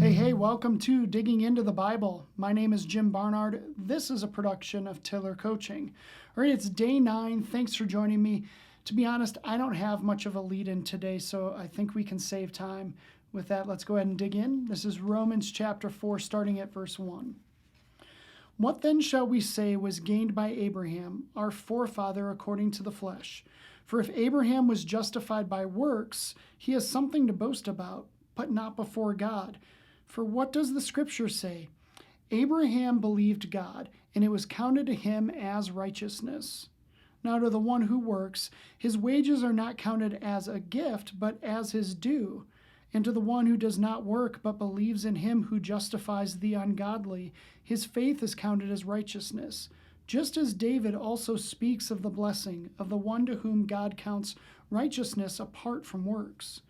Hey, welcome to Digging into the Bible. My name is Jim Barnard. This is a production of Tiller Coaching. All right, it's day 9. Thanks for joining me. To be honest, I don't have much of a lead in today, so I think we can save time. With that, let's go ahead and dig in. This is Romans chapter 4, starting at verse 1. What then shall we say was gained by Abraham, our forefather according to the flesh? For if Abraham was justified by works, he has something to boast about, but not before God. For what does the scripture say? Abraham believed God, and it was counted to him as righteousness. Now to the one who works, his wages are not counted as a gift, but as his due. And to the one who does not work, but believes in him who justifies the ungodly, his faith is counted as righteousness. Just as David also speaks of the blessing of the one to whom God counts righteousness apart from works.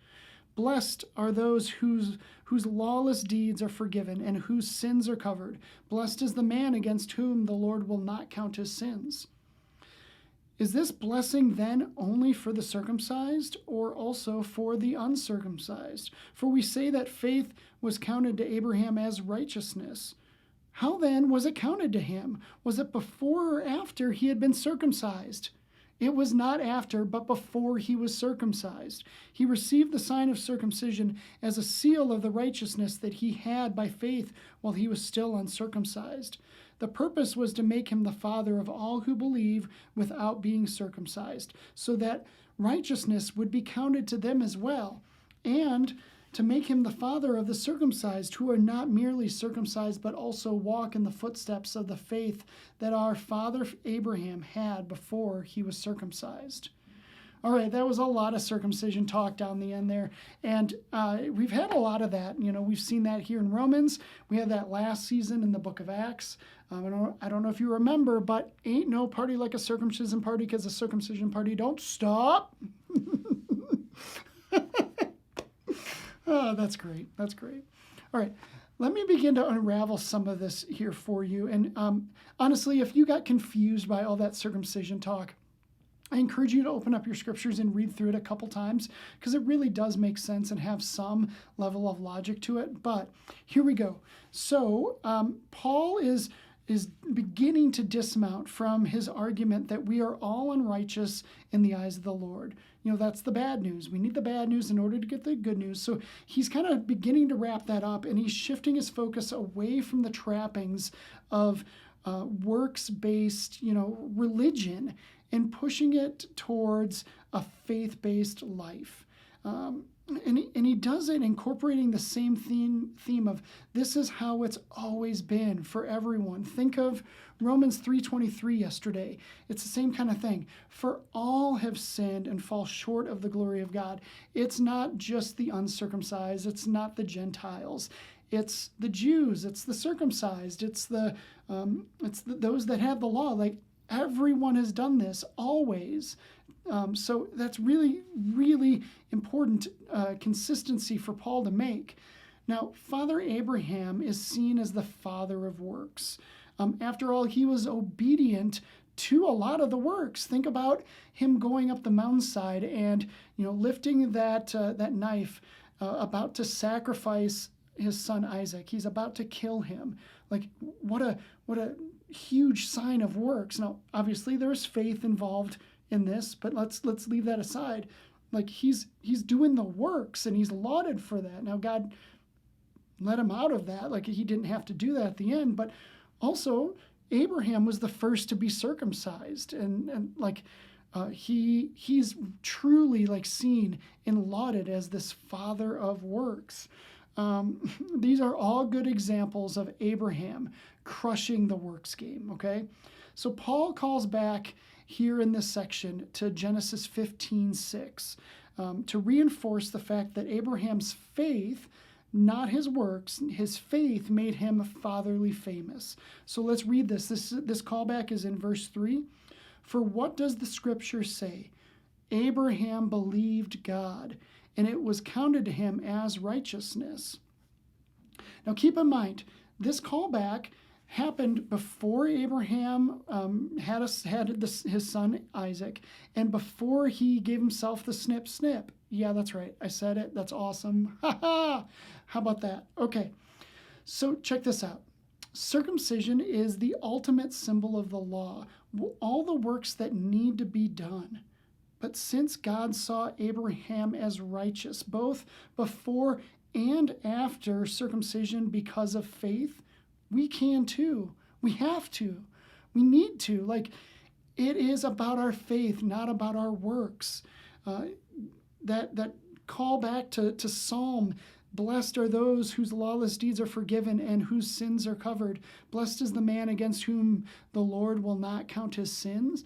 Blessed are those whose lawless deeds are forgiven and whose sins are covered. Blessed is the man against whom the Lord will not count his sins. Is this blessing then only for the circumcised or also for the uncircumcised? For we say that faith was counted to Abraham as righteousness. How then was it counted to him? Was it before or after he had been circumcised? It was not after, but before he was circumcised. He received the sign of circumcision as a seal of the righteousness that he had by faith while he was still uncircumcised. The purpose was to make him the father of all who believe without being circumcised, so that righteousness would be counted to them as well, and to make him the father of the circumcised, who are not merely circumcised, but also walk in the footsteps of the faith that our father Abraham had before he was circumcised. All right, that was a lot of circumcision talk down the end there, and we've had a lot of that. You know, we've seen that here in Romans. We had that last season in the book of Acts. I don't know if you remember, but ain't no party like a circumcision party, because a circumcision party don't stop. Oh, that's great. That's great. All right. Let me begin to unravel some of this here for you. And honestly, if you got confused by all that circumcision talk, I encourage you to open up your scriptures and read through it a couple times, because it really does make sense and have some level of logic to it. But here we go. So Paul is beginning to dismount from his argument that we are all unrighteous in the eyes of the Lord. You know, that's the bad news. We need the bad news in order to get the good news. So he's kind of beginning to wrap that up, and he's shifting his focus away from the trappings of works-based, religion, and pushing it towards a faith-based life. And he does it incorporating the same theme of this is how it's always been for everyone. Think of Romans 3:23 yesterday. It's the same kind of thing. For all have sinned and fall short of the glory of God. It's not just the uncircumcised. It's not the Gentiles. It's the Jews. It's the circumcised. It's those that have the law. Like, everyone has done this always. So that's really, really important consistency for Paul to make. Now, Father Abraham is seen as the father of works. After all, he was obedient to a lot of the works. Think about him going up the mountainside and lifting that knife, about to sacrifice his son Isaac. He's about to kill him. Like, what a huge sign of works. Now, obviously, there's faith involved in this, but let's leave that aside. Like, he's doing the works, and he's lauded for that. Now, God let him out of that. Like, he didn't have to do that at the end, but also Abraham was the first to be circumcised, and he's truly seen and lauded as this father of works. These are all good examples of Abraham crushing the works game, okay? So Paul calls back here in this section to Genesis 15:6 to reinforce the fact that Abraham's faith, not his works, his faith made him fatherly famous. So let's read this. This callback is in verse 3. For what does the scripture say? Abraham believed God, and it was counted to him as righteousness. Now keep in mind, this callback happened before Abraham had his son Isaac, and before he gave himself the snip. Yeah, that's right. I said it. That's awesome. Ha ha! How about that? Okay. So check this out. Circumcision is the ultimate symbol of the law, all the works that need to be done. But since God saw Abraham as righteous, both before and after circumcision because of faith, we can too. We have to. We need to. Like, it is about our faith, not about our works. That call back to Psalm, blessed are those whose lawless deeds are forgiven and whose sins are covered. Blessed is the man against whom the Lord will not count his sins.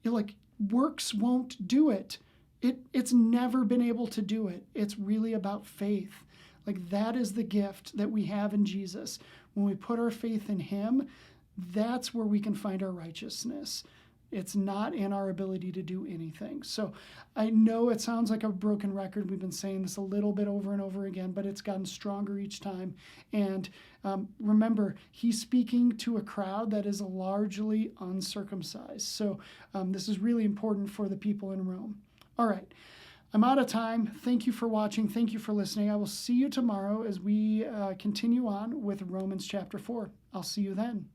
Like, works won't do it. It's never been able to do it. It's really about faith. Like, that is the gift that we have in Jesus. When we put our faith in him, that's where we can find our righteousness. It's not in our ability to do anything. So I know it sounds like a broken record. We've been saying this a little bit over and over again, but it's gotten stronger each time. And remember, he's speaking to a crowd that is largely uncircumcised. So this is really important for the people in Rome. All right. I'm out of time. Thank you for watching. Thank you for listening. I will see you tomorrow as we continue on with Romans chapter 4. I'll see you then.